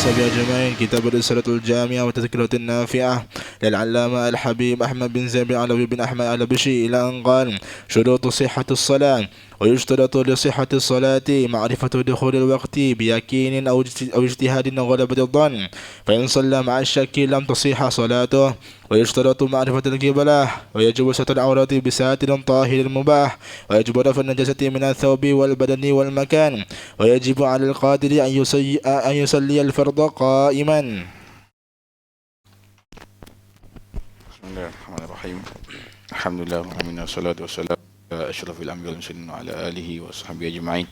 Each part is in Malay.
وصحبه أجمعين. كتاب الرسالة الجامعة والتذكرة النافعة للعلامة الحبيب أحمد بن زيد بن علوي بن أحمد البشي، إلى أن قال: شروط صحة الصلاة. ويشترط لصحة الصلاة معرفة دخول الوقت بيقين أو اجتهاد أو غلبة الظن، فإن صلى مع الشك لم تصح صلاته. ويشترط معرفة القبلة، ويجب ستر العورات بساتر طاهر مباح، ويجب رفع النجاسة من الثوب والبدن والمكان، ويجب على القادر أن يصلي الفرض قائما. بسم الله الرحمن الرحيم. الحمد لله رب العالمين، والصلاة والسلام على أشرف الأنبياء والمرسلين وعلى آله وصحبه أجمعين.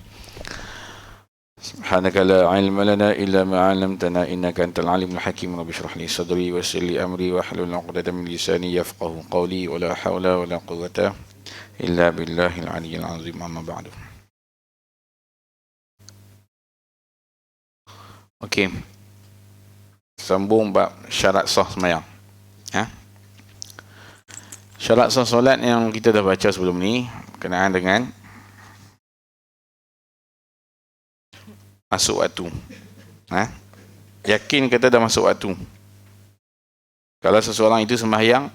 سبحانك لا علم لنا إلا ما علمتنا إنك أنت العليم الحكيم. رب اشرح لي صدري ويسر لي أمري واحلل عقدة من لساني يفقه قولي، ولا حول ولا قوة إلا بالله العلي العظيم. أما بعد. Okey. Sambung bab syarat sah sembahyang. Syarat sah solat yang kita dah baca sebelum ni berkenaan dengan masuk waktu. Yakin kata dah masuk waktu. Kalau seseorang itu sembahyang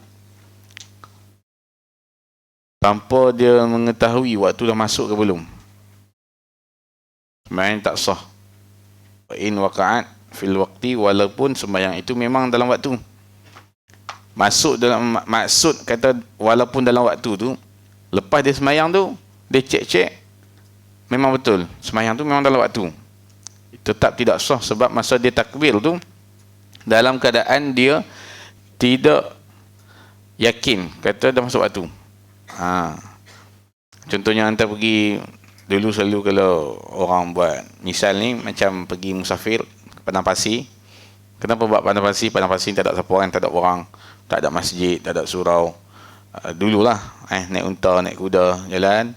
tanpa dia mengetahui waktu dah masuk ke belum, sembahyang tak sah. In waqa'at fil waqti, walaupun sembahyang itu memang dalam waktu. Masuk dalam maksud kata walaupun dalam waktu tu, lepas dia sembahyang tu, dia cek memang betul sembahyang tu memang dalam waktu, tetap tidak sah, sebab masa dia takbir tu dalam keadaan dia tidak yakin kata dah masuk waktu. Contohnya anda pergi dulu, selalu kalau orang buat misal ni, macam pergi musafir ke padang pasir. Kenapa buat padang pasir? Padang pasir tak ada siapa orang, tak ada orang, tak ada masjid, tak ada surau. Dululah naik unta, naik kuda, jalan.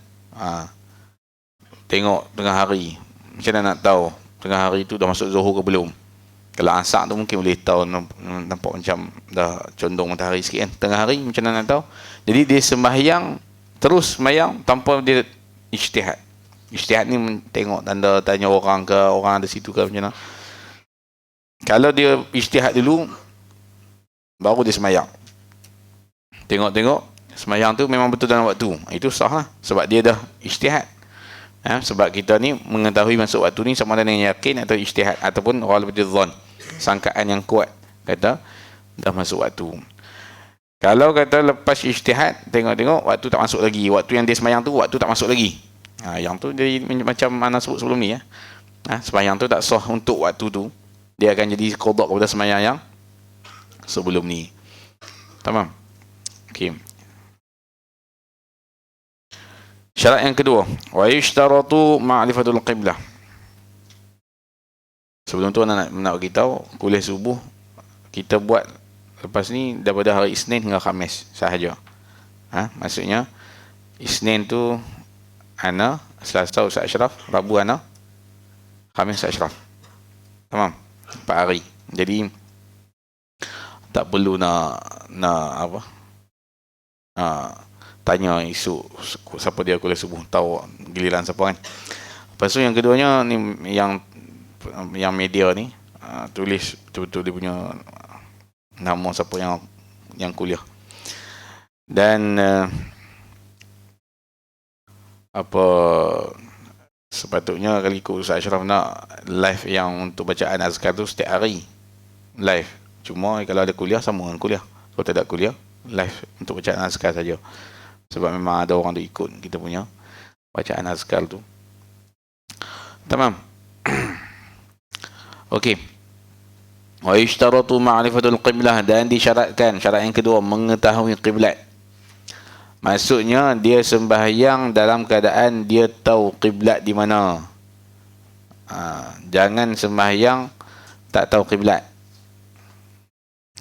Tengok tengah hari, macam mana nak tahu tengah hari tu dah masuk Zuhur ke belum? Kalau asar tu mungkin boleh tahu, nampak macam dah condong matahari sikit kan. Tengah hari macam mana nak tahu? Jadi dia sembahyang, terus sembahyang tanpa dia ijtihad. Ijtihad ni tengok tanda, tanya orang ke, orang ada situ ke, macam mana. Kalau dia ijtihad dulu, baru dia sembahyang. Tengok-tengok sembahyang tu memang betul dalam waktu, itu sah lah, sebab dia dah ijtihad. Sebab kita ni mengetahui masuk waktu ni sama ada dengan yakin atau ijtihad, ataupun ghalabatul dhon, sangkaan yang kuat kata dah masuk waktu. Kalau kata lepas ijtihad, tengok-tengok waktu tak masuk lagi, waktu yang dia sembahyang tu waktu tak masuk lagi, yang tu jadi macam mana sebut sebelum ni sembahyang tu tak sah untuk waktu tu, dia akan jadi qada kepada sembahyang yang sebelum ni. Tamam? Okey. Syarat yang kedua, wa yushtaratu ma'rifatul qiblah. Sebelum tu nak beritahu, kuliah subuh kita buat lepas ni daripada hari Isnin hingga Khamis sahaja. Maksudnya Isnin tu ana, Selasa Ustaz Ashraf, Rabu ana, Khamis Ustaz Ashraf. Tamam? 4 hari. Jadi tak perlu nak apa? Tanya isu siapa dia kuliah subuh, tahu giliran siapa kan. Lepas tu yang keduanya ni, yang media ni tulis betul-betul dia punya nama siapa yang kuliah. Dan apa sepatutnya kali ikut Ustaz Ashraf nak live yang untuk bacaan azkar tu setiap hari live. Cuma kalau ada kuliah sama dengan kuliah. Kalau tak ada kuliah, live untuk bacaan azkar saja. Sebab memang ada orang tu ikut kita punya bacaan azkar tu. Tamam. Okey. Wa yushtaratu ma'rifatul qiblah, dan disyaratkan syarat yang kedua mengetahui kiblat. Maksudnya dia sembahyang dalam keadaan dia tahu kiblat di mana. Jangan sembahyang tak tahu kiblat.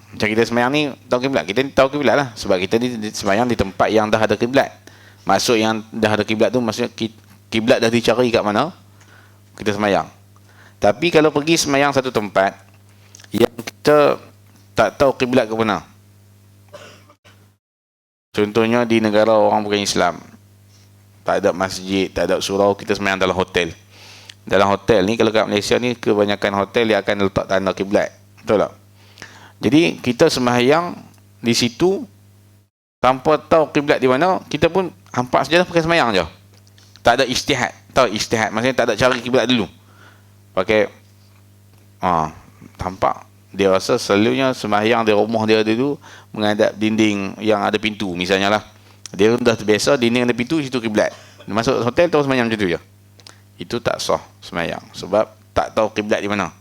Macam kita sembahyang ni tahu kiblat, kita ni tahu kiblat lah, sebab kita ni sembahyang di tempat yang dah ada kiblat. Maksud yang dah ada kiblat tu maksudnya kiblat dah dicari kat mana, kita sembahyang. Tapi kalau pergi sembahyang satu tempat yang kita tak tahu kiblat ke mana, contohnya di negara orang bukan Islam, tak ada masjid, tak ada surau, kita sembahyang dalam hotel. Dalam hotel ni, kalau kat Malaysia ni kebanyakan hotel dia akan letak tanda kiblat. Betul tak? Jadi kita sembahyang di situ tanpa tahu kiblat di mana, kita pun hampak saja pakai sembahyang je. Tak ada ijtihad. Tahu ijtihad maksudnya tak ada cari kiblat dulu. Pakai tampak dia rasa selalunya sembahyang di rumah dia dulu menghadap dinding yang ada pintu misalnya lah. Dia dah terbiasa dinding ada pintu, situ kiblat. Masuk hotel terus sembahyang macam tu je. Itu tak sah sembahyang sebab tak tahu kiblat di mana.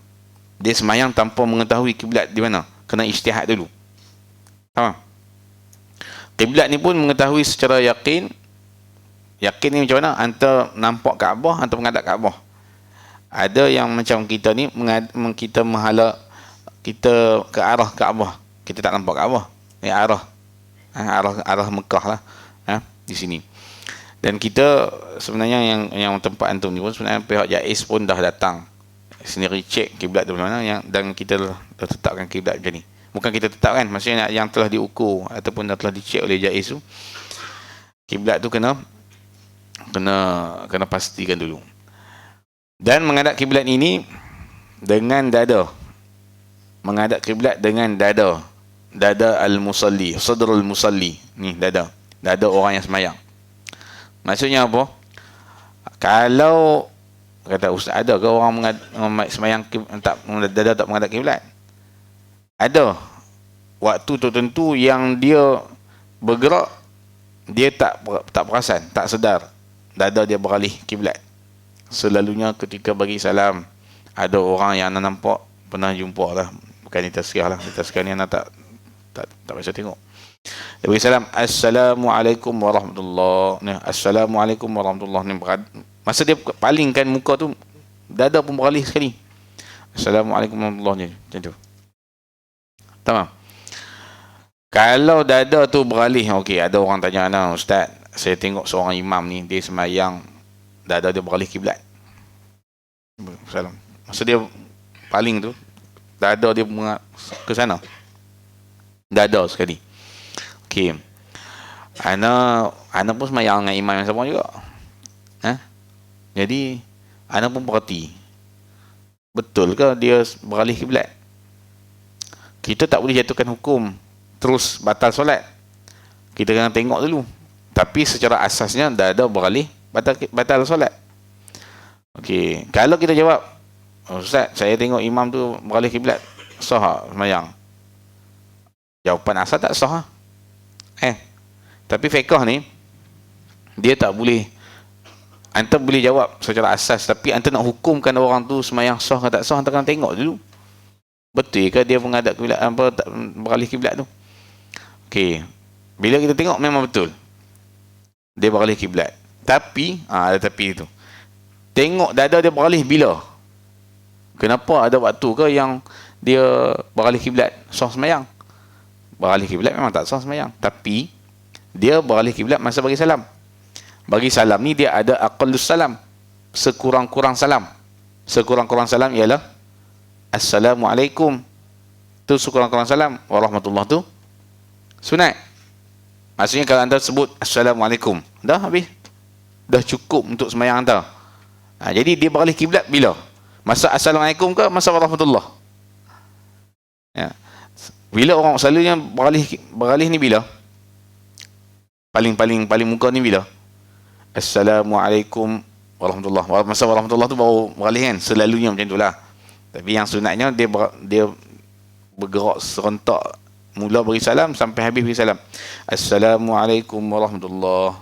Dia sembahyang tanpa mengetahui kiblat di mana. Kena ijtihad dulu. Faham? Kiblat ni pun mengetahui secara yakin. Yakin ni macam mana? Antara nampak Kaabah atau menghadap Kaabah. Ada yang macam kita ni kita menghala kita ke arah Kaabah. Kita tak nampak Kaabah. Arah Mekah lah. Di sini. Dan kita sebenarnya yang tempat antum ni pun sebenarnya pihak JAIS pun dah datang sendiri cek kiblat di mana dan kita dah tetapkan kiblat macam ni. Bukan kita tetapkan, maksudnya yang telah diukur ataupun dah telah dicek oleh JAIS tu, kiblat tu kena pastikan dulu. Dan menghadap kiblat ini dengan dada. Menghadap kiblat dengan dada. Dada al-musalli, sadrul musalli. Ni dada orang yang sembahyang. Maksudnya apa? Kalau kata ustaz, ada ke orang sembahyang dada tak menghadap kiblat? Ada. Waktu tertentu yang dia bergerak, dia tak perasan, tak sedar dada dia beralih kiblat. Selalunya ketika bagi salam, ada orang yang anda nampak pernah jumpa lah, bukan di tazkirah lah, di tazkirah ni anda tak biasa tengok. Dia bagi salam, Assalamualaikum warahmatullahi. Assalamualaikum warahmatullahi. Masa dia palingkan muka tu, dada pun beralih sekali. Assalamualaikum warahmatullahi. Macam tu. Tamam. Kalau dada tu beralih, okey, ada orang tanya, ustaz, saya tengok seorang imam ni, dia sembahyang dada dia beralih kiblat. Salam. Masa dia paling tu, dada dia ke sana. Dada sekali. Okey. Ana pun sembahyang dengan imam yang sama juga. Jadi ana pun perhati. Betul ke dia beralih kiblat? Kita tak boleh jatuhkan hukum terus batal solat. Kita kena tengok dulu. Tapi secara asasnya dada beralih batal solat. Okey, kalau kita jawab, ustaz, saya tengok imam tu beralih kiblat, sah sembahyang. Jawapan asal tak sah. Tapi fiqh ni dia tak boleh, anta boleh jawab secara asas, tapi anta nak hukumkan orang tu sembahyang sah ke tak sah, anta kena tengok dulu. Betul ke dia menghadap kiblat beralih kiblat tu? Okey. Bila kita tengok memang betul. Dia beralih kiblat. Tapi ada tapi tu. Tengok dada dia beralih bila? Kenapa ada waktu ke yang dia beralih kiblat sah sembahyang? Beralih kiblat memang tak sah sembahyang, tapi dia beralih kiblat masa bagi salam. Bagi salam ni dia ada aqallus salam, sekurang-kurang salam. Sekurang-kurang salam ialah Assalamualaikum. Tu sekurang-kurang salam. Warahmatullahi tu sunat. Maksudnya kalau anda sebut Assalamualaikum, dah habis. Dah cukup untuk sembahyang anda. Jadi dia beralih kiblat bila? Masa Assalamualaikum ke masa warahmatullah? Ya. Bila orang selalunya beralih ni bila? Paling muka ni bila? Assalamualaikum warahmatullah. Masa warahmatullah tu baru beralih kan? Selalunya macam itulah. Tapi yang sunatnya dia bergerak serentak, mula beri salam sampai habis beri salam. Assalamualaikum warahmatullah.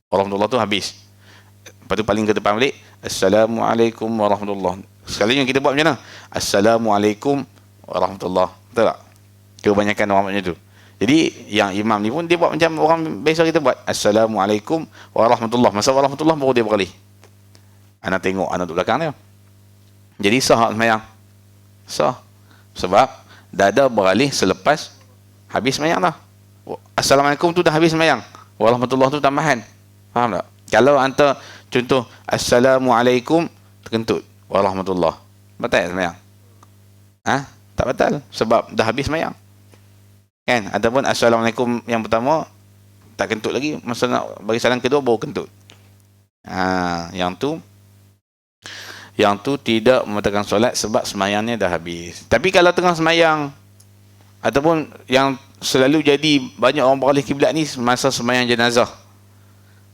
Warahmatullah tu habis. Lepas tu paling ke depan balik, Assalamualaikum warahmatullah. Sekali yang kita buat macam mana? Assalamualaikum warahmatullah. Betul tak? Kebanyakan orang macam tu. Jadi yang imam ni pun dia buat macam orang biasa kita buat. Assalamualaikum warahmatullah. Masa warahmatullah baru dia beralih. Anak tengok anak duduk belakang dia. Jadi sah sembahyang. Sah. Sebab dada beralih selepas habis sembahyang dah. Assalamualaikum tu dah habis sembahyang. Warahmatullah tu tambahan. Faham tak? Kalau anta contoh Assalamualaikum terkentut warahmatullah, batal sembahyang? Tak batal sebab dah habis sembahyang. Kan? Ataupun Assalamualaikum yang pertama tak kentut lagi, masa nak bagi salam kedua baru kentut. Yang tu yang tu tidak membatalkan solat sebab semayangnya dah habis. Tapi kalau tengah semayang ataupun yang selalu jadi banyak orang beralih kiblat ni semasa semayang jenazah.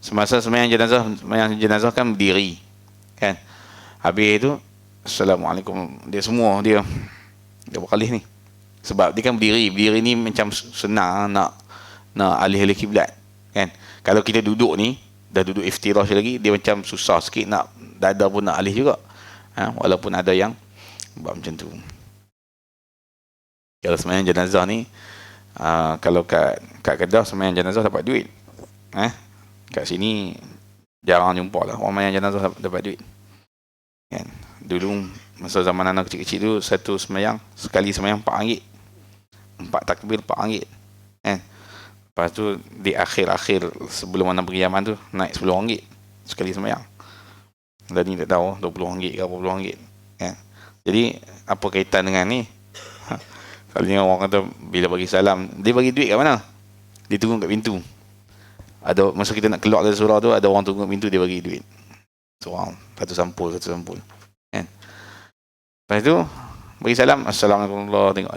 Semasa semayang jenazah kan berdiri. Kan? Habis tu Assalamualaikum, dia semua dia beralih ni. Sebab dia kan berdiri ni macam senang nak alih-alih kiblat. Kan? Kalau kita duduk ni, dah duduk iftirash lagi, dia macam susah sikit nak dada pun nak alih juga. Walaupun ada yang buat macam tu. Kalau semayang jenazah ni, kalau kat Kedah semayang jenazah dapat duit. Kat sini jarang jumpa lah orang semayang jenazah dapat duit. Kan? Dulu masa zaman anak kecil-kecil tu, satu semayang, sekali semayang RM4. 4 takbir RM4. Kan? Lepas tu di akhir-akhir sebelum anak beriaman tu naik RM10 sekali semayang. Dan ni tak tahu RM20 ke RM40. Kan? Jadi apa kaitan dengan ni? Selalunya orang kata bila bagi salam, dia bagi duit kat mana? Dia tunggu kat pintu. Ada masa kita nak keluar dari surau tu, ada orang tunggu kat pintu, dia bagi duit. Seorang satu sampul. Kan? Lepas tu bagi salam, Assalamualaikum warahmatullahi, tengok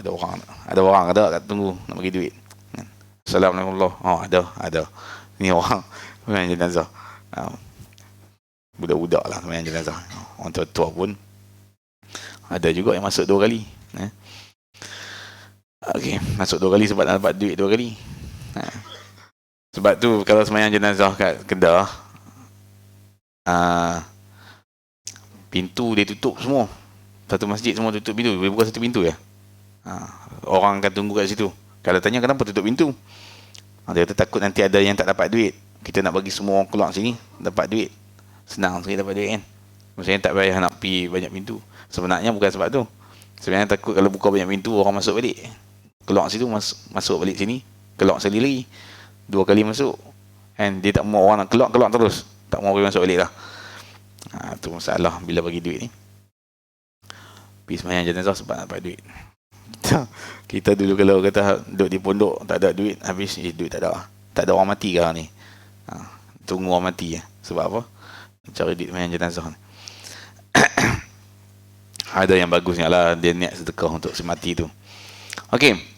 ada orang kat tunggu nak bagi duit. Kan? Assalamualaikum warahmatullahi. Ada. Ni orang semayang jenazah. Budak-budak lah semayang jenazah. Orang tua-tua pun ada juga yang masuk 2 kali. Okey, masuk 2 kali sebab nak dapat duit 2 kali. Sebab tu kalau semayang jenazah kat Kedah, pintu dia tutup semua. Satu masjid semua tutup pintu. Boleh buka satu pintu ya. Orang akan tunggu kat situ. Kalau tanya kenapa tutup pintu, dia kata takut nanti ada yang tak dapat duit. Kita nak bagi semua orang keluar sini dapat duit. Senang sekali dapat duit kan. Maksudnya tak payah nak pergi banyak pintu. Sebenarnya bukan sebab tu. Sebenarnya takut kalau buka banyak pintu, orang masuk balik. Keluar situ, masuk balik sini. Keluar sekali lagi. 2 kali masuk. And dia tak mau orang nak keluar terus. Tak mau orang masuk balik lah. Tu masalah bila bagi duit ni. Pergi semayang jenazah sebab nak dapat duit. Kita dulu kalau kata duduk di pondok tak ada duit, habis duit tak ada. Tak ada orang mati ke ni. Tunggu orang mati ya. Sebab apa? Cari duit semayang jenazah ni. Ada yang bagusnya lah, dia niat sedekah untuk si mati tu. Okey.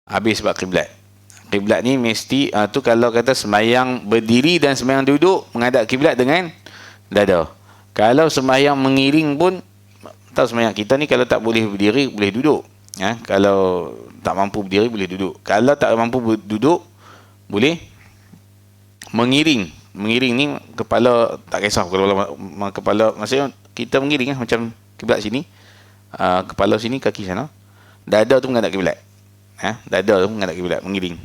Habis sebab kiblat. Kiblat ni mesti tu kalau kata semayang berdiri dan semayang duduk menghadap kiblat dengan dada. Kalau semayang mengiring pun, tahu semayang kita ni kalau tak boleh berdiri boleh duduk. Kalau tak mampu berdiri boleh duduk. Kalau tak mampu duduk boleh mengiring. Mengiring ni kepala tak kisah kepala maksudnya kita mengiring macam kiblat sini, kepala sini, kaki sana, dada tu menghadap kiblat. Dada tu menghadap kiblat, mengiring.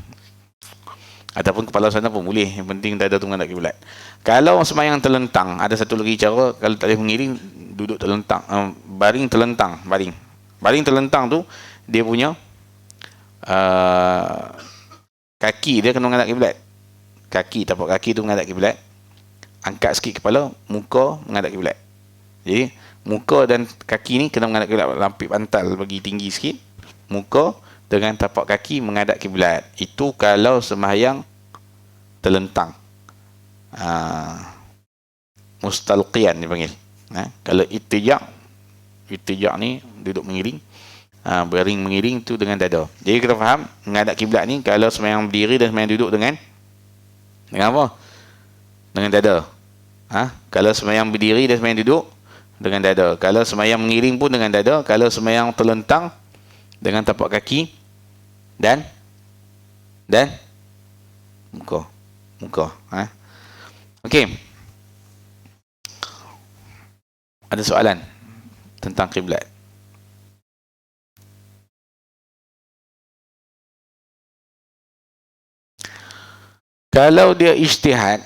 Ataupun kepala sana pun boleh, yang penting dada tu menghadap kiblat. Kalau semayang terlentang, ada satu lagi cara, kalau tak boleh mengiring, duduk terlentang, baring terlentang, baring terlentang tu dia punya kaki dia kena menghadap kiblat. Tapak kaki tu menghadap kiblat. Angkat sikit kepala, muka menghadap kiblat. Jadi muka dan kaki ni kena menghadap kiblat, lampik bantal bagi tinggi sikit. Muka dengan tapak kaki menghadap kiblat. Itu kalau sembahyang terlentang. Mustalqiyan dipanggil. Kalau itijak ni duduk mengiring, baring mengiring tu dengan dada. Jadi kita faham menghadap kiblat ni kalau sembahyang berdiri dan sembahyang duduk dengan apa? Dengan dada. Kalau sembahyang berdiri dan sembahyang duduk dengan dada. Kalau sembahyang mengiring pun dengan dada. Kalau sembahyang terlentang dengan tapak kaki dan muka. Okey. Ada soalan tentang kiblat? Kalau dia ijtihad,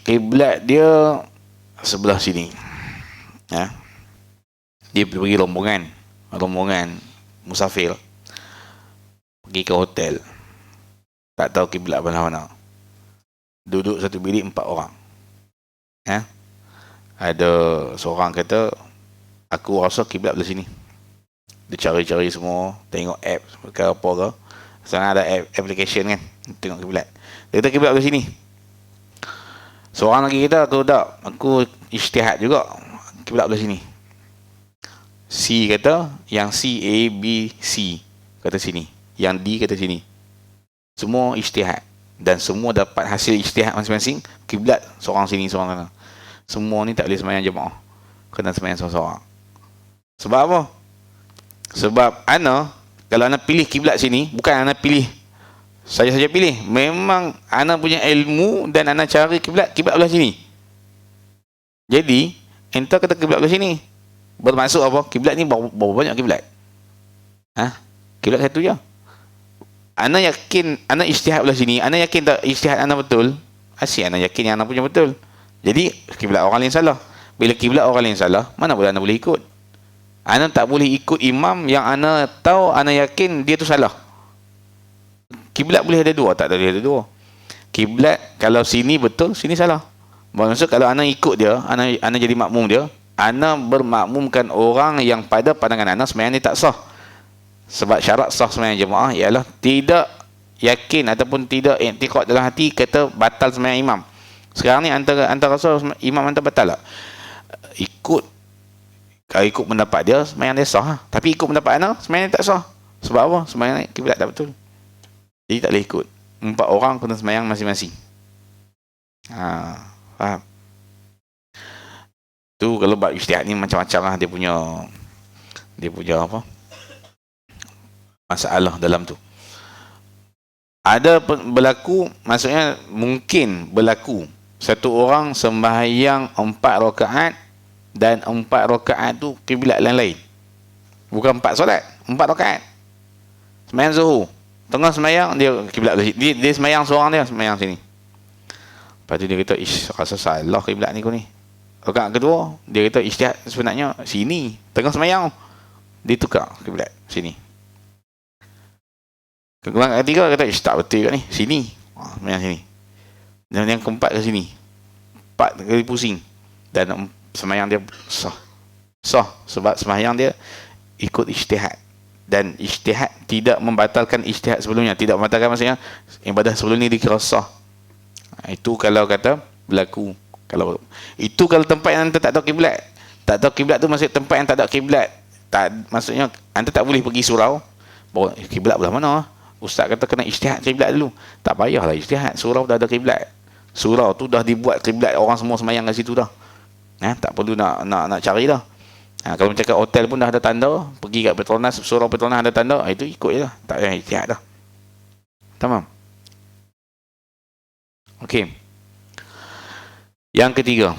kiblat dia sebelah sini. Dia pergi rombongan musafir, pergi ke hotel, tak tahu kiblat mana-mana. Duduk satu bilik 4 orang. Ada seorang kata, aku rasa kiblat belah sini. Dia cari-cari semua, tengok app ke apa ke. Sekarang ada application kan, tengok kiblat. Dia kata kiblat belah sini. Seorang lagi kata, aku ijtihad juga, kiblat belah sini. C kata, yang C, A, B, C kata sini, yang D kata sini. Semua ijtihad, dan semua dapat hasil ijtihad masing-masing. Kiblat seorang sini, seorang sana. Semua ni tak boleh sembahyang jemaah, kena sembahyang seorang-seorang. Sebab apa? Sebab kalau ana pilih kiblat sini, bukan ana pilih saja pilih, memang ana punya ilmu dan ana cari kiblat belah sini. Jadi enta kata kiblat belah sini, bermaksud apa? Kiblat ni berapa banyak kiblat? Kiblat satu je. Ana yakin, ana ijtihad belah sini, ana yakin tak ijtihad ana betul? Asyik ana yakin yang ana punya betul. Jadi kiblat orang lain salah. Bila kiblat orang lain salah, mana boleh ana boleh ikut? Ana tak boleh ikut imam yang ana tahu, ana yakin dia tu salah. Kiblat boleh ada dua, tak boleh ada dua. Kiblat kalau sini betul, sini salah. Maksud kalau ana ikut dia, ana jadi makmum dia, ana bermakmumkan orang yang pada pandangan ana sembahyang ni tak sah. Sebab syarat sah sembahyang jemaah ialah tidak yakin ataupun tidak i'tiqad dalam hati kata batal sembahyang imam. Sekarang ni antara rasa imam anta batal tak? Kalau ikut pendapat dia, sembahyang dia sah. Tapi ikut pendapat ana, sembahyang dia tak sah. Sebab apa? Sembahyang kiblat tak betul. Jadi tak boleh ikut. 4 orang kena sembahyang masing-masing. Faham? Tu kalau bab ijtihad ni macam-macam lah dia punya apa? Masalah dalam tu. Ada berlaku, maksudnya mungkin berlaku satu orang sembahyang 4 rakaat dan 4 rakaat tu kiblat lain-lain. Bukan 4 solat, 4 rakaat. Sembahyang Zuhur, tengah sembahyang dia kiblat dia sembahyang seorang dia sembahyang sini. Lepas tu dia kata, rasa salah kiblat ni aku ni. Rakaat kedua dia kata ijtihad sebenarnya sini, tengah sembahyang dia tukar kiblat sini. Rakaat ketiga kata tak betul kat ni, sini. Sembahyang sini. Dan yang keempat ke sini. 4 kali pusing. Dan sembahyang dia sah sebab sembahyang dia ikut ijtihad, dan ijtihad tidak membatalkan ijtihad sebelumnya, tidak membatalkan maksudnya ibadah sebelum ni dikira sah. Itu kalau kata berlaku. Kalau tempat yang anda tak tahu kiblat tu maksud tempat yang tak ada kiblat, maksudnya anda tak boleh pergi surau bawa kiblat belah mana. Ustaz kata kena ijtihad kiblat dulu. Tak payahlah ijtihad, surau dah ada kiblat. Surau tu dah dibuat kiblat, orang semua sembahyang kat situ dah. Tak perlu nak cari dah. Kalau macam kat hotel pun dah ada tanda, pergi kat Petronas, surau Petronas ada tanda, itu ikut je lah. Tak payah ijtihad dah. Tamam. Okey. Yang ketiga,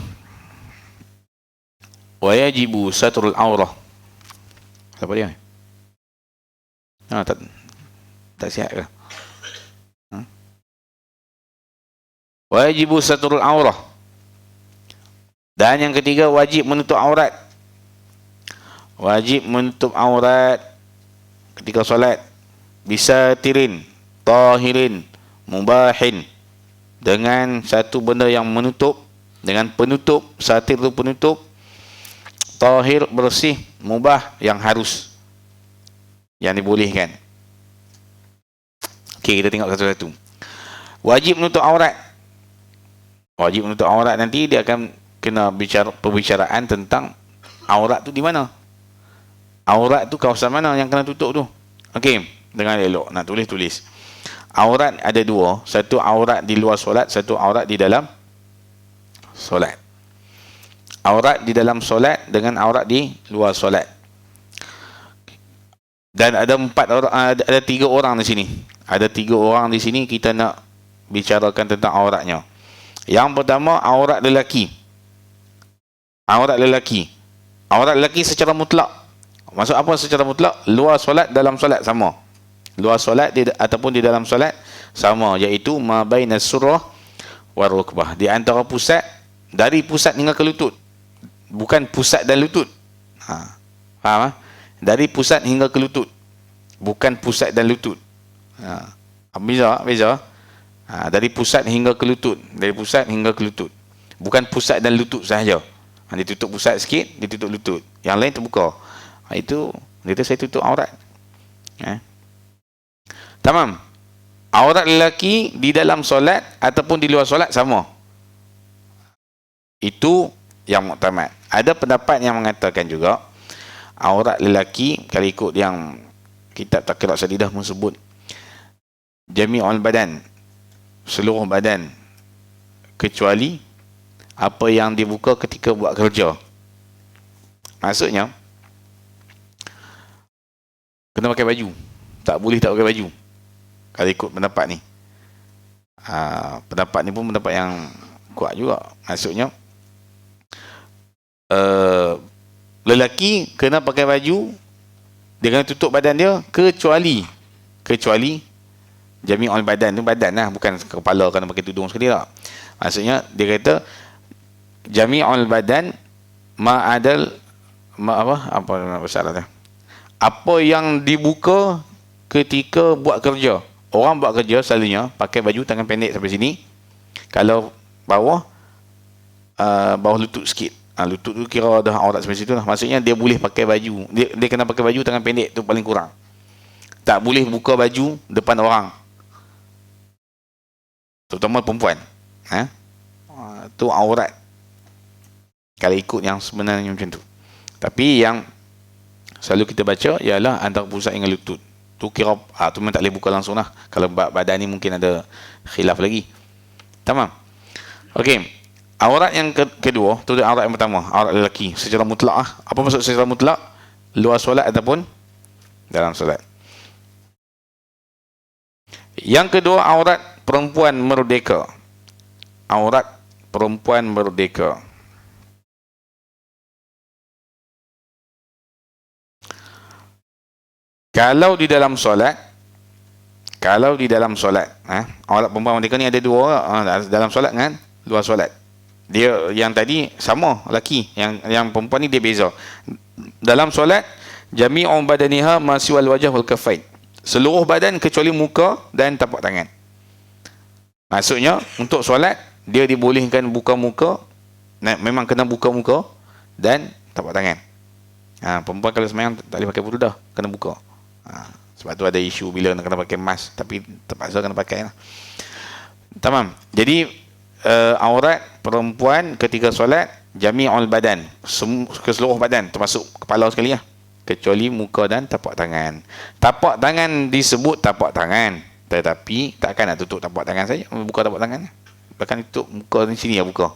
wajibu satrul aurah. Siapa dia? Tak sihat ke? Wajibu satrul aurah. Dan yang ketiga, wajib menutup aurat. Wajib menutup aurat ketika solat. Bisa tirin, tahirin, mubahin, dengan satu benda yang menutup, dengan penutup. Satir itu penutup, tahir bersih, mubah yang harus, yang dibolehkan. Okey, kita tengok satu-satu. Wajib menutup aurat. Wajib menutup aurat, nanti dia akan kena perbicaraan tentang aurat tu di mana. Aurat tu kawasan mana yang kena tutup tu. Okey, dengar elok, nak tulis. Aurat ada dua, satu aurat di luar solat, satu aurat di dalam solat. Aurat di dalam solat dengan aurat di luar solat. Dan ada 4 orang, ada 3 orang di sini. Ada 3 orang di sini kita nak bicarakan tentang auratnya. Yang pertama, aurat lelaki. Aurat lelaki. Aurat lelaki secara mutlak. Maksud apa secara mutlak? Luar solat, dalam solat sama. Luar solat ataupun di dalam solat sama, iaitu ma bainas surrah war rukbah. Di antara pusat, dari pusat hingga ke lutut. Bukan pusat dan lutut. Faham? Dari pusat hingga ke lutut. Bukan pusat dan lutut. Beza. Dari pusat hingga ke lutut. Dari pusat hingga ke lutut. Bukan pusat dan lutut sahaja. Dia tutup pusat sikit, dia tutup lutut. Yang lain terbuka. Itu dia saya tutup aurat. Tamam. Aurat lelaki di dalam solat ataupun di luar solat sama. Itu yang muktamad. Ada pendapat yang mengatakan juga aurat lelaki, kalau ikut yang kitab Taqrib Sadidah menyebut jami'ul badan, seluruh badan, kecuali apa yang dibuka ketika buat kerja. Maksudnya kena pakai baju, tak boleh tak pakai baju kalau ikut pendapat ni. Pendapat ni pun pendapat yang kuat juga. Maksudnya lelaki kena pakai baju, dia kena tutup badan dia, kecuali jami'ul badan tu badan lah, bukan kepala kena pakai tudung sekali tak. Maksudnya dia kata jami'ul badan apa syarat dia, apa yang dibuka ketika buat kerja. Orang buat kerja selalunya pakai baju tangan pendek sampai sini, kalau bawah lutut sikit. Lutut tu kira dah aurat sampai situ lah. Maksudnya dia boleh pakai baju, dia kena pakai baju tangan pendek tu paling kurang. Tak boleh buka baju depan orang, terutama perempuan. Tu aurat kalau ikut yang sebenarnya macam tu. Tapi yang selalu kita baca ialah antara pusat dengan lutut. Tu kira tu memang tak boleh buka langsung lah. Kalau badan ni mungkin ada khilaf lagi. Tamam. Okey. Aurat yang kedua, tu aurat yang pertama, aurat lelaki secara mutlak ah. Apa maksud secara mutlak? Luar solat ataupun dalam solat. Yang kedua, aurat perempuan merdeka. Aurat perempuan merdeka. Kalau di dalam solat, aurat perempuan merdeka ni ada dua, dalam solat dengan luar solat. Dia yang tadi sama lelaki, yang perempuan ni dia beza. Dalam solat, jami'u badaniha ma siwal wajh wal kaffain. Seluruh badan kecuali muka dan tapak tangan. Maksudnya untuk solat dia dibolehkan buka muka, memang kena buka muka dan tapak tangan. Perempuan kalau sembahyang tak boleh pakai burdah, kena buka. Sebab tu ada isu bila nak kena pakai mask, tapi terpaksa kena pakai lah. Tamam. Jadi aurat perempuan ketika solat jami'ul badan, keseluruh badan, termasuk kepala sekali lah, kecuali muka dan tapak tangan. Tapak tangan disebut tapak tangan, tetapi takkan nak tutup tapak tangan saja, buka tapak tangan. Bahkan tutup muka di sini ya buka.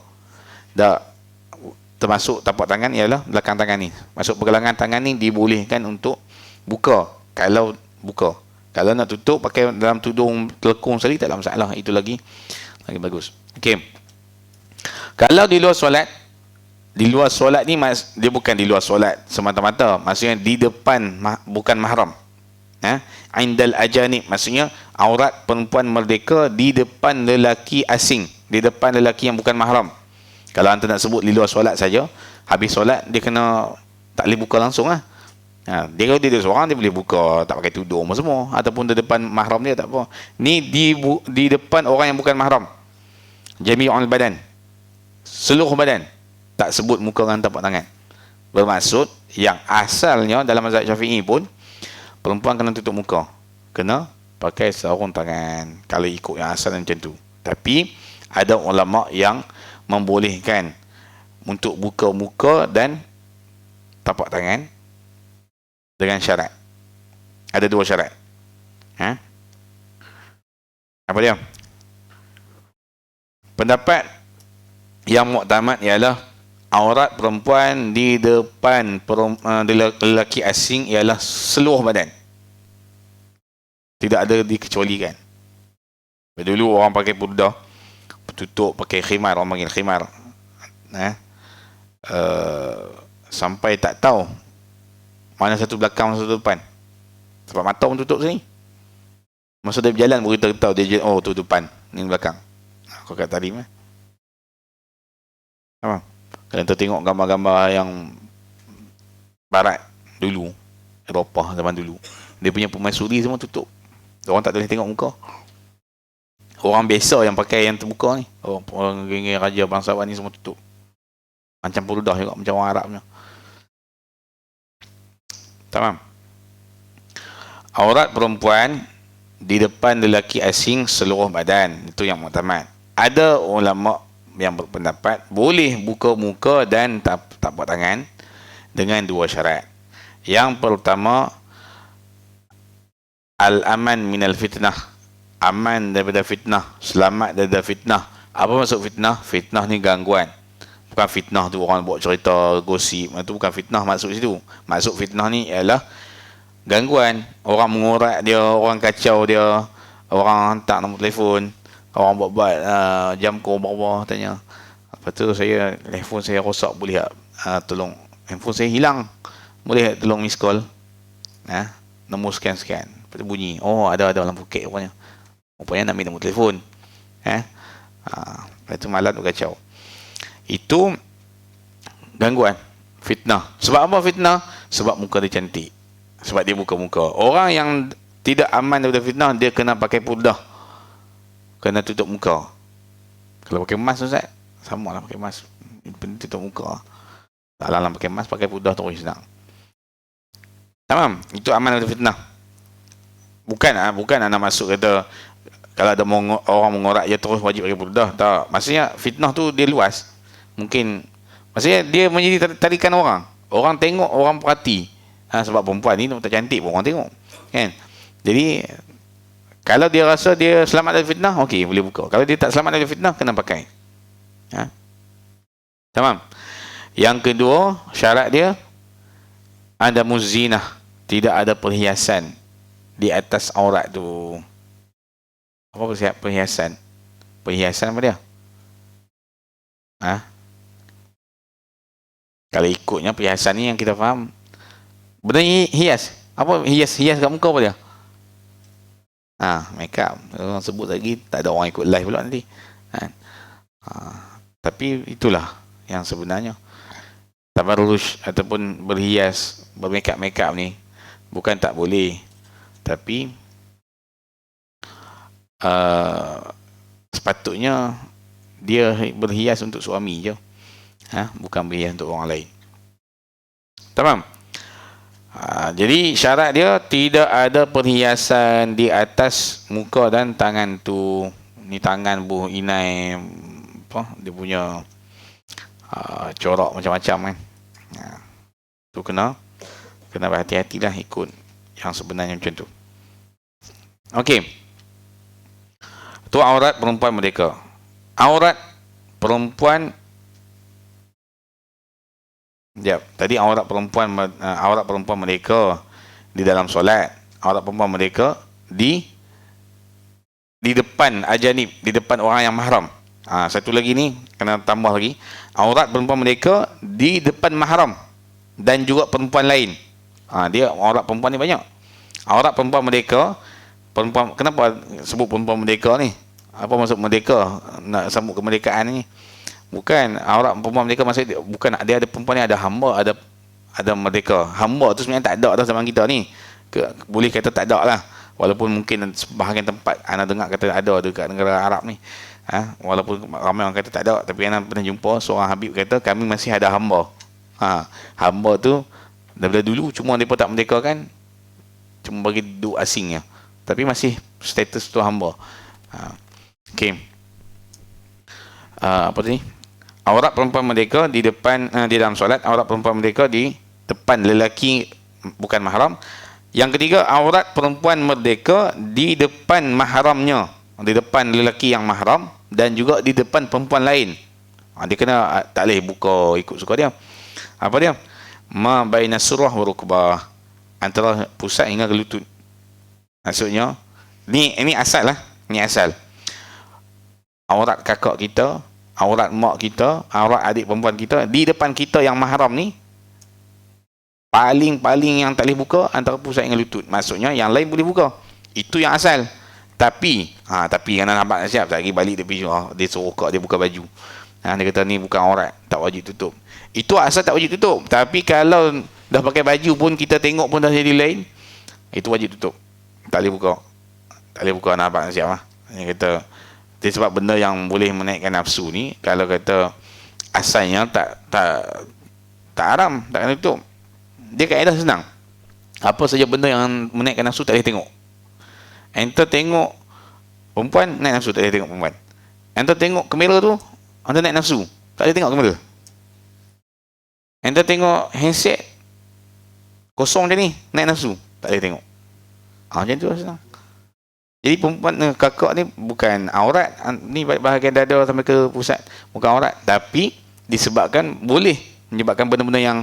Dah termasuk tapak tangan ialah belakang tangan ni. Masuk pergelangan tangan ni dibolehkan untuk buka. Kalau buka, kalau nak tutup pakai dalam tudung telekung sekali tak ada masalah, itu lagi bagus. Okey. Kalau di luar solat ni dia bukan di luar solat semata-mata, maksudnya di depan bukan mahram. Indal ajanib, maksudnya aurat perempuan merdeka di depan lelaki asing, di depan lelaki yang bukan mahram. Kalau anda nak sebut di luar solat saja, habis solat dia kena tak boleh buka langsung lah. Dia kalau dia seorang dia boleh buka, tak pakai tudung semua, ataupun di depan mahram dia tak apa. Ni di depan orang yang bukan mahram. Jami'ul badan, seluruh badan, tak sebut muka dengan tapak tangan. Bermaksud yang asalnya dalam mazhab Syafi'i pun perempuan kena tutup muka, kena pakai sarung tangan kalau ikut yang asal macam tu. Tapi ada ulama yang membolehkan untuk buka muka dan tapak tangan dengan syarat. Ada dua syarat. Apa dia? Pendapat yang muktamad ialah aurat perempuan di depan lelaki asing ialah seluruh badan, tidak ada dikecualikan. Dulu orang pakai burdah tutup, pakai khimar, orang panggil khimar, sampai tak tahu mana satu belakang, mana satu depan, sebab mata pun tutup sini. Masa dia berjalan baru kita tahu dia, oh tu depan, ni belakang. Kau kat tadi mah. Apa? Kalau kita tengok gambar-gambar yang barat dulu, Eropah zaman dulu, dia punya permaisuri semua tutup. Orang tak boleh tengok muka. Orang biasa yang pakai yang terbuka ni, orang geng-geng raja bangsawan ni semua tutup. Macam burdah juga, macam orang Arab punya. Tamam. Aurat perempuan di depan lelaki asing seluruh badan, itu yang muktamad. Ada ulama yang berpendapat boleh buka muka dan tapak tangan dengan dua syarat. Yang pertama, al-aman minal fitnah, aman daripada fitnah, selamat daripada fitnah. Apa maksud fitnah? Fitnah ni gangguan. Bukan fitnah tu orang buat cerita gosip, itu bukan fitnah maksud situ. Maksud fitnah ni ialah gangguan. Orang mengorak dia, orang kacau dia, orang hantar nombor telefon, orang buat jam kau bawah tanya, apa tu, saya telefon saya rosak, boleh tak tolong, handphone saya hilang, boleh tak tolong miss call, nombor sekian-sekian. Lepas tu bunyi, oh ada dalam poket rupanya nak ambil nombor telefon. Lepas tu malam tu kacau. Itu gangguan, fitnah. Sebab apa fitnah? Sebab muka dia cantik, sebab dia buka muka. Orang yang tidak aman daripada fitnah, dia kena pakai purdah, kena tutup muka. Kalau pakai mask, Ustaz, sama lah pakai mask, penting tutup muka. Tak lah pakai mask, pakai purdah terus senang. Tamam, itu aman daripada fitnah. Bukan nak masuk kata kalau ada orang mengorak dia terus wajib pakai purdah. Tak, maksudnya fitnah tu dia luas. Mungkin maksudnya dia menjadi tarikan orang. Orang tengok, orang perhati. Sebab perempuan ni tak cantik pun orang tengok, kan? Jadi kalau dia rasa dia selamat dari fitnah, okey, boleh buka. Kalau dia tak selamat dari fitnah, kena pakai. Tamam. Yang kedua, syarat dia ada muzinah, tidak ada perhiasan di atas aurat tu. Apa perhiasan? Perhiasan apa dia? Kalau ikutnya perhiasan ni yang kita faham, benda hias. Apa hias kat muka apa dia? Make up. Orang sebut lagi, tak ada orang ikut live pula nanti. Tapi itulah yang sebenarnya. Tabarruj ataupun berhias, bermakeup ni bukan tak boleh, tapi sepatutnya dia berhias untuk suami je, bukan berhias untuk orang lain. Tamam. Jadi syarat dia tidak ada perhiasan di atas muka dan tangan tu. Ni tangan buh inai apa dia punya corak macam-macam kan. Tu kena berhati-hatilah ikut yang sebenarnya macam tu. Okey. Tu aurat perempuan merdeka. Aurat perempuan, tadi aurat perempuan merdeka di dalam solat. Aurat perempuan merdeka di depan ajanib, di depan orang yang mahram. Satu lagi ni kena tambah lagi. Aurat perempuan merdeka di depan mahram dan juga perempuan lain. Dia aurat perempuan ni banyak. Aurat perempuan merdeka, kenapa sebut perempuan merdeka ni? Apa maksud merdeka? Nak sambut kemerdekaan ni? Bukan, aurat perempuan merdeka maksudnya bukan dia ada perempuan ni, ada hamba, ada merdeka. Hamba tu sebenarnya tak ada dah zaman kita ni. Boleh kata tak ada lah. Walaupun mungkin sebahagian tempat anda dengar kata ada dekat negara Arab ni. Walaupun ramai orang kata tak ada, tapi anda pernah jumpa seorang Habib kata kami masih ada hamba. Hamba tu daripada dulu, cuma mereka tak merdeka kan, cuma bagi duduk asingnya, tapi masih status tu hamba. Okey. Apa ni? Aurat perempuan merdeka di depan, di dalam solat. Aurat perempuan merdeka di depan lelaki bukan mahram. Yang ketiga, aurat perempuan merdeka di depan mahramnya, di depan lelaki yang mahram dan juga di depan perempuan lain. Dia kena tak boleh buka ikut suka dia. Apa dia? Ma baina surah wa rukbah, antara pusat hingga ke lutut. Maksudnya ni asal lah, ni asal. Aurat kakak kita, aurat mak kita, aurat adik perempuan kita di depan kita yang mahram ni, paling yang tak boleh buka antara pusat dengan lutut. Maksudnya yang lain boleh buka. Itu yang asal. Tapi yang nak nampak siap tak lagi balik dia suruh kak dia buka baju. Dia kata ni bukan aurat, tak wajib tutup. Itu asal tak wajib tutup. Tapi kalau dah pakai baju pun kita tengok pun dah jadi lain, itu wajib tutup. Tak boleh buka. Tak boleh buka, nampak siap lah. Dia kata dia sebab benda yang boleh menaikkan nafsu ni, kalau kata asalnya tak haram, tak kena tutup. Dia kaedah senang. Apa saja benda yang menaikkan nafsu tak boleh tengok. Enter tengok perempuan, naik nafsu tak boleh tengok perempuan. Enter tengok kamera tu, Anda naik nafsu. Tak boleh tengok kamera. Anda tengok handset kosong je ni, naik nafsu. Tak boleh tengok. Macam tu lah senang. Jadi perempuan kakak ni bukan aurat, ni bahagian dada sampai ke pusat, bukan aurat, tapi disebabkan boleh menyebabkan benda-benda yang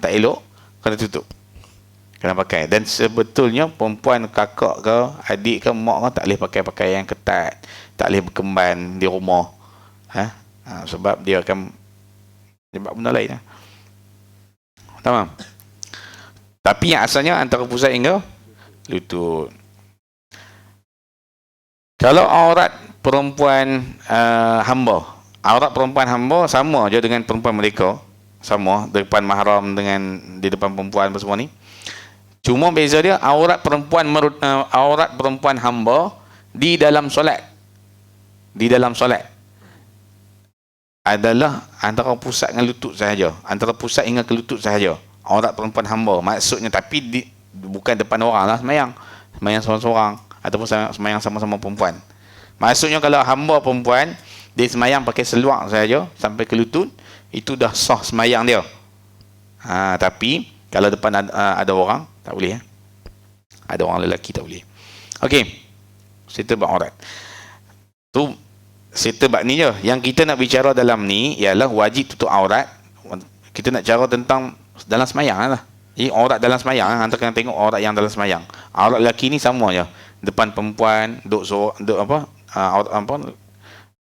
tak elok, kena tutup, kena pakai. Dan sebetulnya perempuan kakak ke adik ke mak ke tak boleh pakai pakaian yang ketat, tak boleh berkemban di rumah, sebab dia akan sebab benda lain. Tamam. Tapi yang asalnya antara pusat hingga lutut. Kalau aurat perempuan aurat perempuan hamba sama je dengan perempuan mereka, sama depan mahram dengan di depan perempuan apa semua ni. Cuma beza dia aurat perempuan hamba di dalam solat. Di dalam solat adalah antara pusat dengan lutut sahaja, antara pusat hingga ke lutut sahaja. Aurat perempuan hamba maksudnya, tapi bukan depan orang lah sembahyang seorang-seorang ataupun semayang sama-sama perempuan. Maksudnya kalau hamba perempuan dia semayang pakai seluar saja sampai ke lutut, itu dah sah semayang dia. Tapi kalau depan ada orang tak boleh. Ada orang lelaki tak boleh. Okey, cerita bab aurat tu, cerita bab ni je. Yang kita nak bicara dalam ni ialah wajib tutup aurat. Kita nak cara tentang dalam semayang lah. Jadi aurat dalam semayang, anda kena tengok aurat yang dalam semayang. Aurat lelaki ni sama je. Depan perempuan,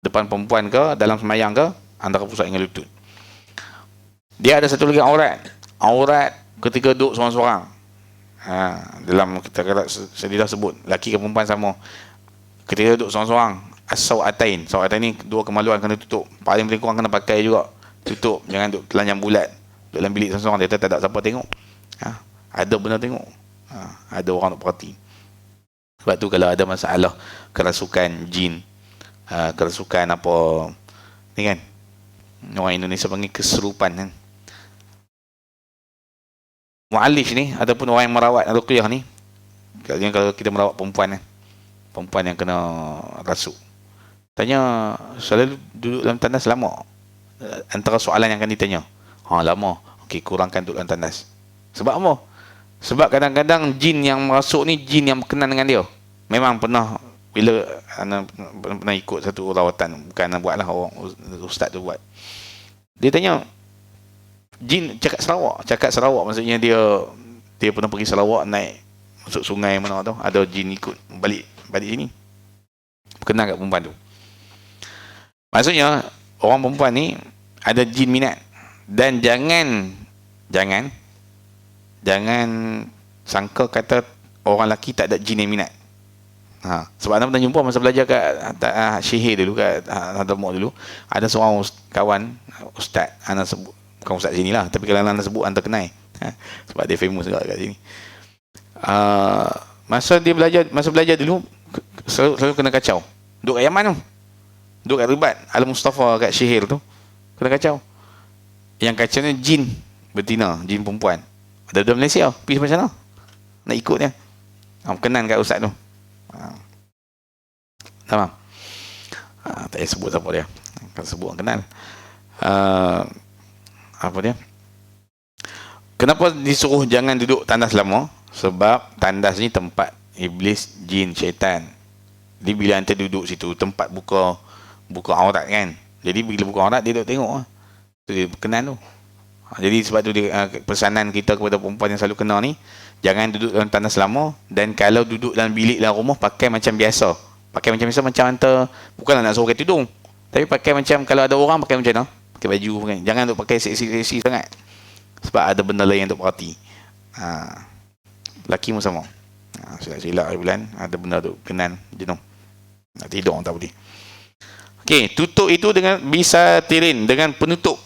depan perempuan ke, dalam semayang ke, antara pusat dengan lutut. Dia ada satu lagi aurat ketika duduk seorang-seorang. Dalam kita kata saya dah sebut, lelaki ke perempuan sama. Ketika duduk seorang-seorang, as-sawatain ni dua kemaluan kena tutup. Paling kurang kena pakai juga, tutup. Jangan duduk telanjang bulat, duduk dalam bilik seorang-seorang, dia tak ada siapa tengok. Ada benda tengok, ada orang nak perhati. Sebab tu kalau ada masalah kerasukan jin, kerasukan apa ni kan, orang Indonesia panggil keserupan kan, mu'alif ni ataupun orang yang merawat ruqyah ni, kalau kita merawat perempuan kan, perempuan yang kena rasuk, tanya selalu duduk dalam tandas lama. Antara soalan yang akan ditanya, lama, okey, kurangkan duduk dalam tandas. Sebab apa? Sebab kadang-kadang jin yang masuk ni jin yang berkenan dengan dia. Memang pernah, bila pernah ikut satu rawatan, bukan buat lah, orang ustaz tu buat. Dia tanya, jin cakap Sarawak maksudnya dia pernah pergi Sarawak, naik masuk sungai mana tu, ada jin ikut balik sini, berkenan kat perempuan tu. Maksudnya orang perempuan ni ada jin minat. Dan jangan sangka kata orang lelaki tak ada jin yang minat. Sebab anda pernah jumpa masa belajar kat Syihir dulu, kat Hadramut dulu, ada seorang kawan ustaz, anda sebut, bukan ustaz sini lah, tapi kalau anda sebut anda kenal, sebab dia famous juga kat sini. Masa belajar dulu selalu kena kacau. Duduk kat Yaman tu, duduk kat Ribat Al-Mustafa kat Syihir tu, kena kacau. Yang kacaunya jin betina, jin perempuan. Ada Malaysia, pergi macam mana nak ikut dia, berkenan kat ustaz tu. Tamam. Tak payah sebut siapa dia, kalau sebut orang kenal. Apa dia, kenapa disuruh jangan duduk tandas lama? Sebab tandas ni tempat iblis, jin, syaitan. Jadi bila anda duduk situ, tempat buka aurat kan, jadi bila buka aurat dia duduk tengok tu, dia berkenan tu. Jadi sebab tu pesanan kita kepada perempuan yang selalu kena ni, jangan duduk dalam tandas lama. Dan kalau duduk dalam bilik dalam rumah, pakai macam biasa. Pakai macam biasa, macam anda, bukanlah nak suruh pakai tudung, tapi pakai macam kalau ada orang, pakai macam mana, pakai baju kan. Jangan duk pakai seksi-seksi sangat, sebab ada benda lain yang duk perhati. Laki pun sama, silap-silap bulan, ada benda tu kenan jenuh, nak tidur tak boleh. Okey, tutup itu dengan bisa tirin, dengan penutup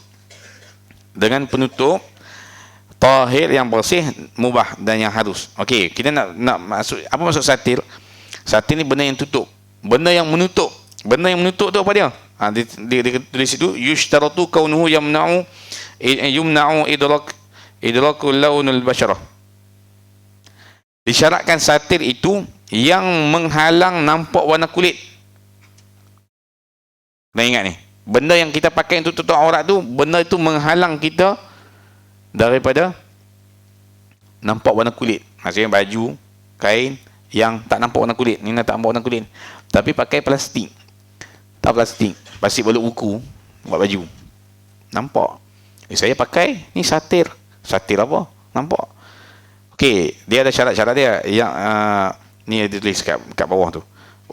tahir yang bersih, mubah dan yang harus. Okey, kita nak maksud apa maksud satir? Satir ni benda yang tutup, benda yang menutup. Benda yang menutup tu apa dia? Dia tulis situ, yushtaratu kaunuhu yumna'u idrakul launul basharah. Disyaratkan satir itu yang menghalang nampak warna kulit. Dan ingat ni, Benda yang kita pakai untuk tutup aurat tu, benda itu menghalang kita daripada nampak warna kulit. Maksudnya baju, kain yang tak nampak warna kulit. Ni tak nampak warna kulit. Tapi pakai plastik. Tak plastik. Plastik balut buku buat baju. Nampak. Saya pakai ni satir. Satir apa? Nampak. Okey, dia ada syarat-syarat dia yang ni ada tulis kat bawah tu.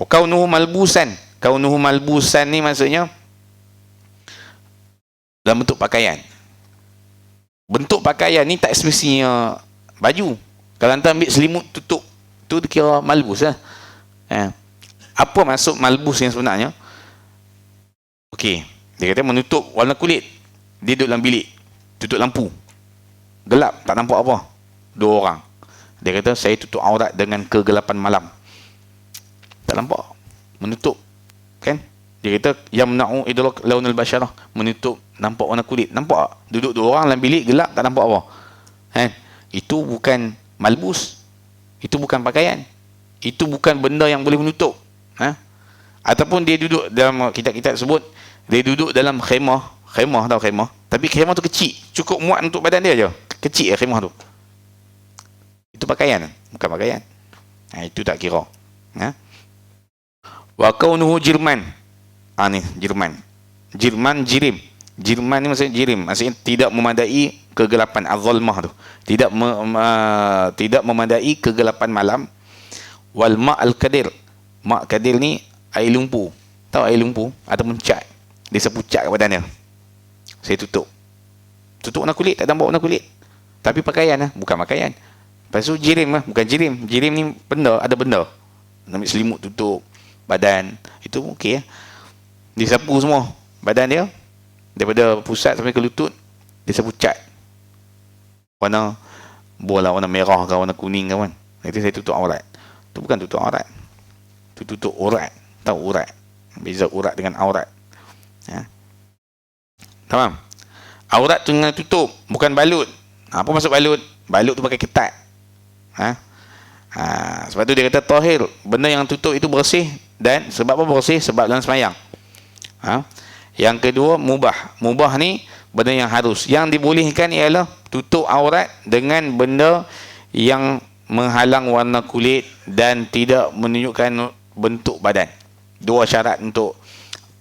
Kaunuhu malbusan. Kaunuhu malbusan ni maksudnya dalam bentuk pakaian. Bentuk pakaian ni tak semestinya baju. Kalau anda ambil selimut tutup, tu kira malbus lah. Apa maksud malbus yang sebenarnya? Okey, dia kata menutup warna kulit. Dia duduk dalam bilik, tutup lampu, gelap, tak nampak apa. 2 orang. Dia kata saya tutup aurat dengan kegelapan malam. Tak nampak. Menutup, kan? Dia kata yamna'u idrak launul basyarah, menutup nampak warna kulit. Nampak? Duduk 2 orang dalam bilik, gelap, tak nampak apa. Kan? Itu bukan malbus. Itu bukan pakaian. Itu bukan benda yang boleh menutup. Ataupun dia duduk dalam, kita sebut dia duduk dalam khemah. Khemah, tahu khemah? Tapi khemah tu kecil, cukup muat untuk badan dia je. Kecil khemah tu. Itu pakaian, bukan pakaian. Itu tak kira. Wa kaunuhu jirman. Ni jirman. Jirman, jirim. Jirman ni maksudnya jirim, maksudnya tidak memadai kegelapan az-zulmah tu. Tidak memadai kegelapan malam. Wal ma'al kadir. Ma' kadir ni air lumpu. Tahu air lumpu ataupun cat. Dia sapu cat kat badan dia. Saya tutup warna kulit, tak nampak warna kulit. Tapi pakaian lah, bukan pakaian. Lepas tu jirim lah, bukan jirim. Jirim ni benda, ada benda. Ambil selimut tutup badan. Itu okey lah. Dia sapu semua badan dia, daripada pusat sampai ke lutut. Dia sapu cat. Warna bola, warna merah ke, warna kuning ke kan. Itu saya tutup aurat. Itu bukan tutup aurat. Itu tutup urat. Tahu urat? Beza urat dengan aurat. Faham? Aurat tu dengan tutup, bukan balut. Apa maksud balut? Balut tu pakai ketat. Sebab tu dia kata tahir, benda yang tutup itu bersih. Dan sebab apa bersih? Sebab dalam semayang. Yang kedua, mubah. Mubah ni benda yang harus. Yang dibolehkan ialah tutup aurat dengan benda yang menghalang warna kulit dan tidak menunjukkan bentuk badan. 2 syarat untuk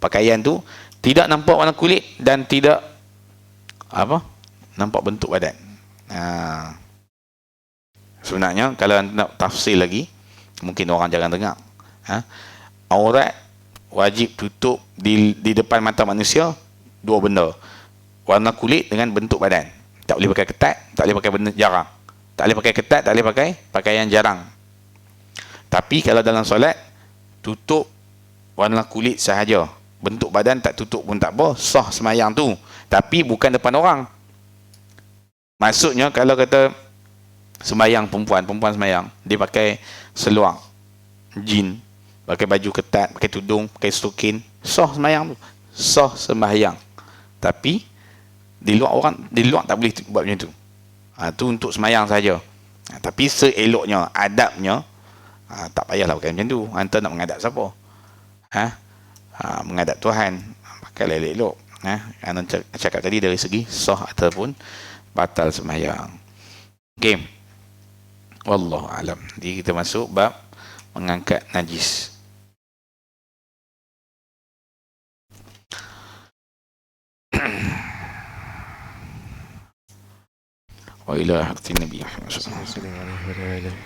pakaian tu: tidak nampak warna kulit dan tidak nampak bentuk badan. Sebenarnya kalau nak tafsir lagi, mungkin orang jarang dengar. Aurat wajib tutup di depan mata manusia 2 benda: warna kulit dengan bentuk badan. Tak boleh pakai ketat, tak boleh pakai benda jarang. Tak boleh pakai ketat, tak boleh pakai pakaian jarang. Tapi kalau dalam solat, tutup warna kulit sahaja. Bentuk badan tak tutup pun tak apa, sah semayang tu. Tapi bukan depan orang. Maksudnya kalau kata semayang perempuan semayang, dia pakai seluar jin, pakai baju ketat, pakai tudung, pakai stokin, sah semayang tu. Sah sembahyang. Tapi di luar tak boleh buat macam tu. Tu untuk semayang saja. Tapi seeloknya, adabnya, tak payahlah pakai macam tu. Anda nak mengadap siapa? Menghadap Tuhan, pakai elok-elok. Anda cakap tadi dari segi sah ataupun batal sembahyang. Okey. Wallahu alam. Jadi kita masuk bab mengangkat najis. Wa ila haqqi nabi Muhammad sallallahu alaihi wasallam.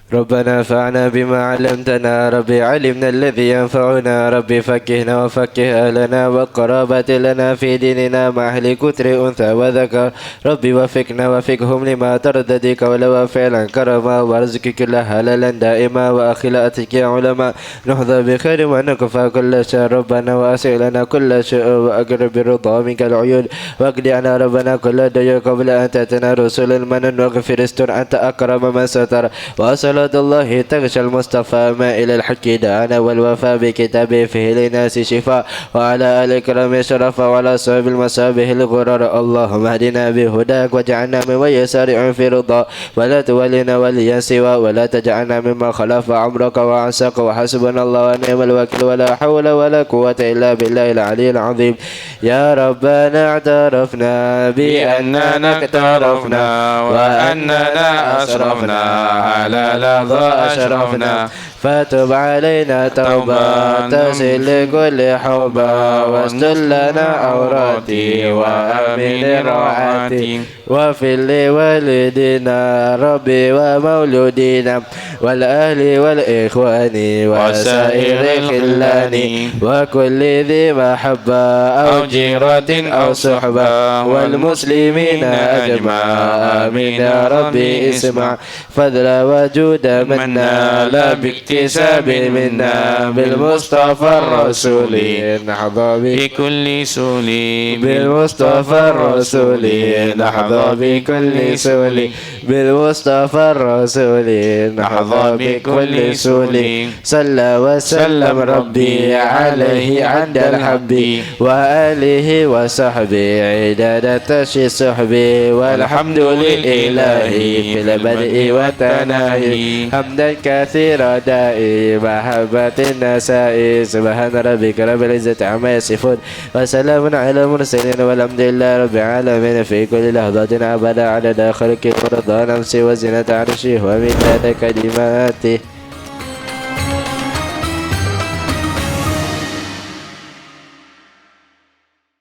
ربنا انفعنا بما علمتنا ربي علمنا الذي ينفعنا ربي فكهنا وفكه أهلنا وقرابة لنا في ديننا مع أهل كتر أنثى وذكر ربي وفقنا وفقهم لما ترددك ولو فعلا كرما وارزق كل حلالا دائما وأخلاءتك يا علماء نحظى بخير ونكفى كل شر ربنا وأسع لنا كل شيء وأقرب برضا منك العيون واقضي عنا ربنا كل دير قبل أن تأتنا رسل المنن واغفر استر أنت أكرم من ستر وأسأل صلاة الله تغشى المصطفى ما إلى الحق دعانا والوفاء بكتابه فيه للناس شفاء وعلى آل الكرام شرفا وعلى صحب المصابه الغرر اللهم اهدنا بهداك واجعلنا ممن يسارع في رضا ولا تولنا وليا سوى ولا تجعلنا مما خلف عمرك وعساك وحسبنا الله ونعم الوكيل ولا حول ولا قوة إلا بالله العلي العظيم. يا ربنا اعترفنا بأننا اقترفنا وأننا أسرفنا على لظى أشرفنا فتب علينا توبة تغسل لكل حوبة واستر لنا عوراتي وأمن روعاتي وفي لوالدنا ربي ومولودينا والأهل والإخوان وسائر الخلان وكل ذي محبة أو جيرة أو صحبة والمسلمين أجمع آمين يا ربي اسمع فضل وجود منا لا باكتساب منا بالمصطفى الرسول نحظى بكل سولي بالمصطفى الرسول نحظى بكل سول بالمصطفى الرسول نحظى بكل سول صلى وسلم ربي عليه عند الحب وآله وصحبه عدد تشي صحبه والحمد لله في البدء والتناهي حمدا كثيرا دائي محبة النساء سبحان ربك رب العزة عما يصفون وسلام على المرسلين والحمد لله رب العالمين في كل لحظة أبدا عدد خلقه ورضا نفسه وزنة عرشه ومداد كلماته.